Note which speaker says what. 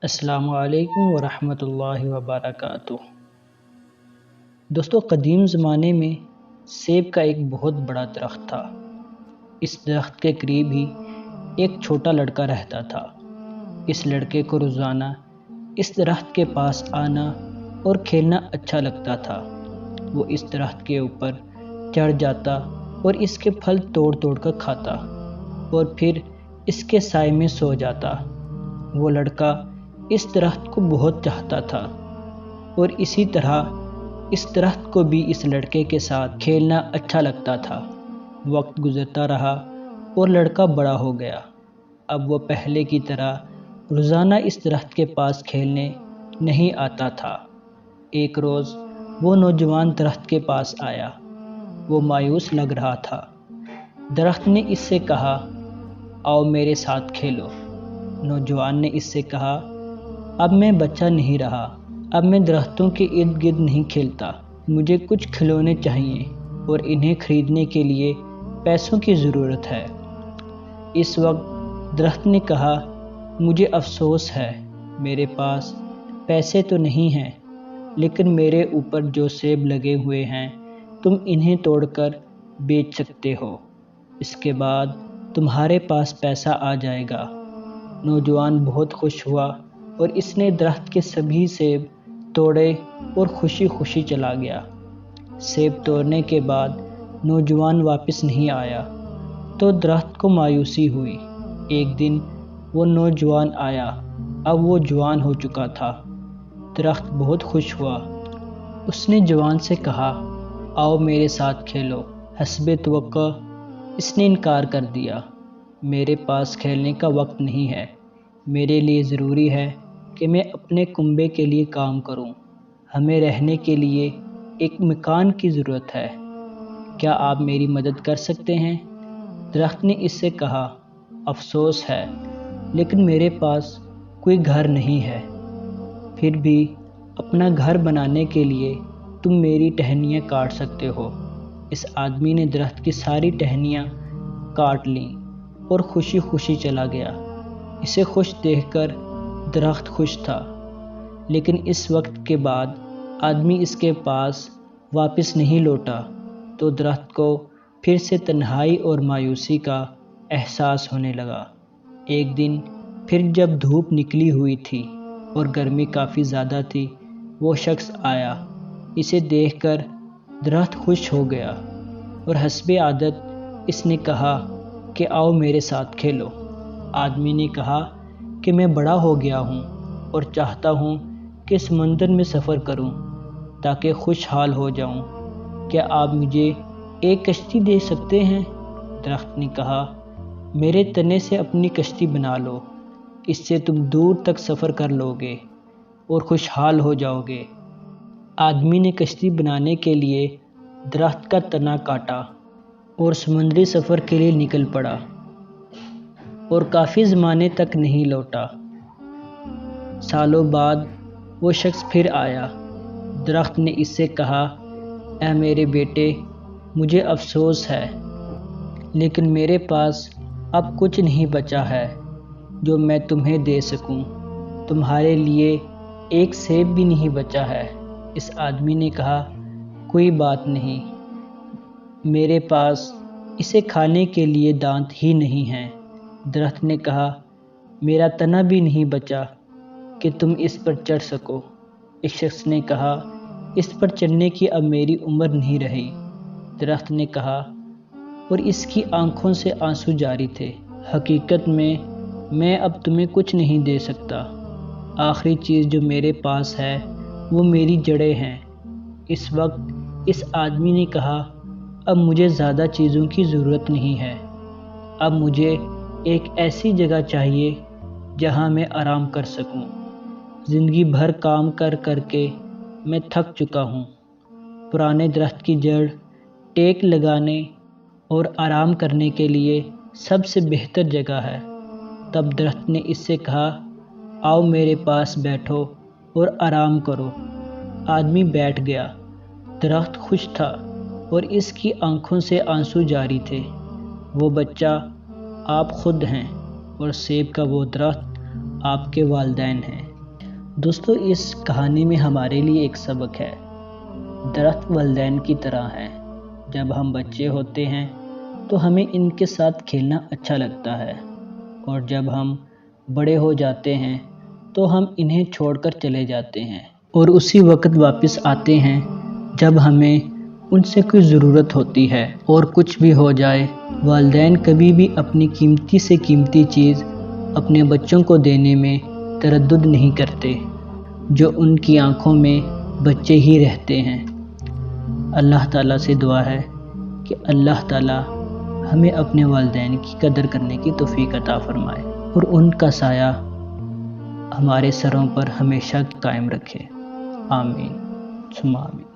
Speaker 1: السلام علیکم ورحمۃ اللہ وبرکاتہ۔ دوستو، قدیم زمانے میں سیب کا ایک بہت بڑا درخت تھا۔ اس درخت کے قریب ہی ایک چھوٹا لڑکا رہتا تھا۔ اس لڑکے کو روزانہ اس درخت کے پاس آنا اور کھیلنا اچھا لگتا تھا۔ وہ اس درخت کے اوپر چڑھ جاتا اور اس کے پھل توڑ توڑ کر کھاتا اور پھر اس کے سائے میں سو جاتا۔ وہ لڑکا اس درخت کو بہت چاہتا تھا اور اسی طرح اس درخت کو بھی اس لڑکے کے ساتھ کھیلنا اچھا لگتا تھا۔ وقت گزرتا رہا اور لڑکا بڑا ہو گیا۔ اب وہ پہلے کی طرح روزانہ اس درخت کے پاس کھیلنے نہیں آتا تھا۔ ایک روز وہ نوجوان درخت کے پاس آیا۔ وہ مایوس لگ رہا تھا۔ درخت نے اس سے کہا، آؤ میرے ساتھ کھیلو۔ نوجوان نے اس سے کہا، اب میں بچہ نہیں رہا، اب میں درختوں کے ارد گرد نہیں کھیلتا۔ مجھے کچھ کھلونے چاہیے اور انہیں خریدنے کے لیے پیسوں کی ضرورت ہے۔ اس وقت درخت نے کہا، مجھے افسوس ہے، میرے پاس پیسے تو نہیں ہیں، لیکن میرے اوپر جو سیب لگے ہوئے ہیں تم انہیں توڑ کر بیچ سکتے ہو۔ اس کے بعد تمہارے پاس پیسہ آ جائے گا۔ نوجوان بہت خوش ہوا اور اس نے درخت کے سبھی سیب توڑے اور خوشی خوشی چلا گیا۔ سیب توڑنے کے بعد نوجوان واپس نہیں آیا تو درخت کو مایوسی ہوئی۔ ایک دن وہ نوجوان آیا۔ اب وہ جوان ہو چکا تھا۔ درخت بہت خوش ہوا۔ اس نے جوان سے کہا، آؤ میرے ساتھ کھیلو۔ حسب توقع اس نے انکار کر دیا۔ میرے پاس کھیلنے کا وقت نہیں ہے، میرے لیے ضروری ہے کہ میں اپنے کنبے کے لیے کام کروں۔ ہمیں رہنے کے لیے ایک مکان کی ضرورت ہے۔ کیا آپ میری مدد کر سکتے ہیں؟ درخت نے اس سے کہا، افسوس ہے، لیکن میرے پاس کوئی گھر نہیں ہے۔ پھر بھی اپنا گھر بنانے کے لیے تم میری ٹہنیاں کاٹ سکتے ہو۔ اس آدمی نے درخت کی ساری ٹہنیاں کاٹ لیں اور خوشی خوشی چلا گیا۔ اسے خوش دیکھ کر درخت خوش تھا، لیکن اس وقت کے بعد آدمی اس کے پاس واپس نہیں لوٹا تو درخت کو پھر سے تنہائی اور مایوسی کا احساس ہونے لگا۔ ایک دن پھر جب دھوپ نکلی ہوئی تھی اور گرمی کافی زیادہ تھی، وہ شخص آیا۔ اسے دیکھ کر درخت خوش ہو گیا اور حسب عادت اس نے کہا کہ آؤ میرے ساتھ کھیلو۔ آدمی نے کہا کہ میں بڑا ہو گیا ہوں اور چاہتا ہوں کہ سمندر میں سفر کروں تاکہ خوشحال ہو جاؤں۔ کیا آپ مجھے ایک کشتی دے سکتے ہیں؟ درخت نے کہا، میرے تنے سے اپنی کشتی بنا لو، اس سے تم دور تک سفر کر لو گے اور خوشحال ہو جاؤ گے۔ آدمی نے کشتی بنانے کے لیے درخت کا تنا کاٹا اور سمندری سفر کے لیے نکل پڑا اور کافی زمانے تک نہیں لوٹا۔ سالوں بعد وہ شخص پھر آیا۔ درخت نے اس سے کہا، اے میرے بیٹے، مجھے افسوس ہے، لیکن میرے پاس اب کچھ نہیں بچا ہے جو میں تمہیں دے سکوں۔ تمہارے لیے ایک سیب بھی نہیں بچا ہے۔ اس آدمی نے کہا، کوئی بات نہیں، میرے پاس اسے کھانے کے لیے دانت ہی نہیں ہیں۔ درخت نے کہا، میرا تنا بھی نہیں بچا کہ تم اس پر چڑھ سکو۔ ایک شخص نے کہا، اس پر چڑھنے کی اب میری عمر نہیں رہی۔ درخت نے کہا، اور اس کی آنکھوں سے آنسو جاری تھے، حقیقت میں اب تمہیں کچھ نہیں دے سکتا۔ آخری چیز جو میرے پاس ہے وہ میری جڑیں ہیں۔ اس وقت اس آدمی نے کہا، اب مجھے زیادہ چیزوں کی ضرورت نہیں ہے۔ اب مجھے ایک ایسی جگہ چاہیے جہاں میں آرام کر سکوں۔ زندگی بھر کام کر کر کے میں تھک چکا ہوں۔ پرانے درخت کی جڑ ٹیک لگانے اور آرام کرنے کے لیے سب سے بہتر جگہ ہے۔ تب درخت نے اس سے کہا، آؤ میرے پاس بیٹھو اور آرام کرو۔ آدمی بیٹھ گیا۔ درخت خوش تھا اور اس کی آنکھوں سے آنسو جاری تھے۔ وہ بچہ آپ خود ہیں اور سیب کا وہ درخت آپ کے والدین ہیں۔ دوستو اس کہانی میں ہمارے لیے ایک سبق ہے۔ درخت والدین کی طرح ہیں۔ جب ہم بچے ہوتے ہیں تو ہمیں ان کے ساتھ کھیلنا اچھا لگتا ہے، اور جب ہم بڑے ہو جاتے ہیں تو ہم انہیں چھوڑ کر چلے جاتے ہیں اور اسی وقت واپس آتے ہیں جب ہمیں ان سے کوئی ضرورت ہوتی ہے۔ اور کچھ بھی ہو جائے، والدین کبھی بھی اپنی قیمتی سے قیمتی چیز اپنے بچوں کو دینے میں تردد نہیں کرتے، جو ان کی آنکھوں میں بچے ہی رہتے ہیں۔ اللہ تعالیٰ سے دعا ہے کہ اللہ تعالیٰ ہمیں اپنے والدین کی قدر کرنے کی توفیق عطا فرمائے اور ان کا سایہ ہمارے سروں پر ہمیشہ قائم رکھے۔ آمین ثم آمین۔